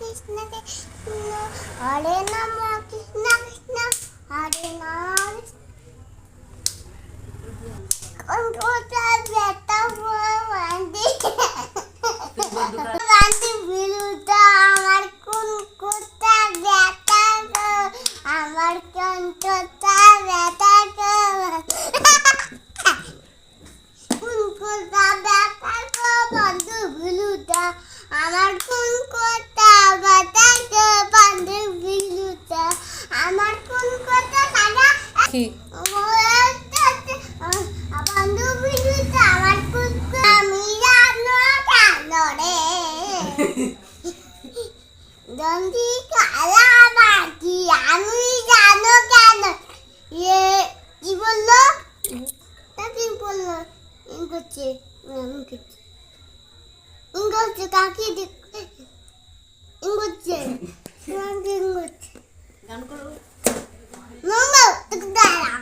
কৃষ্ণ কৃষ্ণ হরে নাম কৃষ্ণ কৃষ্ণ হরে নাম কোনটা বেটা বান্দি বান্দি বিলুটা আমার কোন কোটা বেটা আমার কোনটা বেটা কোন কোটা বেটা বন্ধু বিলুটা আমার কোন কোটা বেটা বন্ধু বিলুটা আমার কোন কোটা সাদা কি বন্ধু বিলুটা আমার কোন আমি জানো কেন রে দন্দি কালা বাকি আমি জানো কেন কি বললো কি বললো ইংরেজি ইংরেজি কাকি ইংরেজি ইংরেজি গান করো মামা দাঁড়া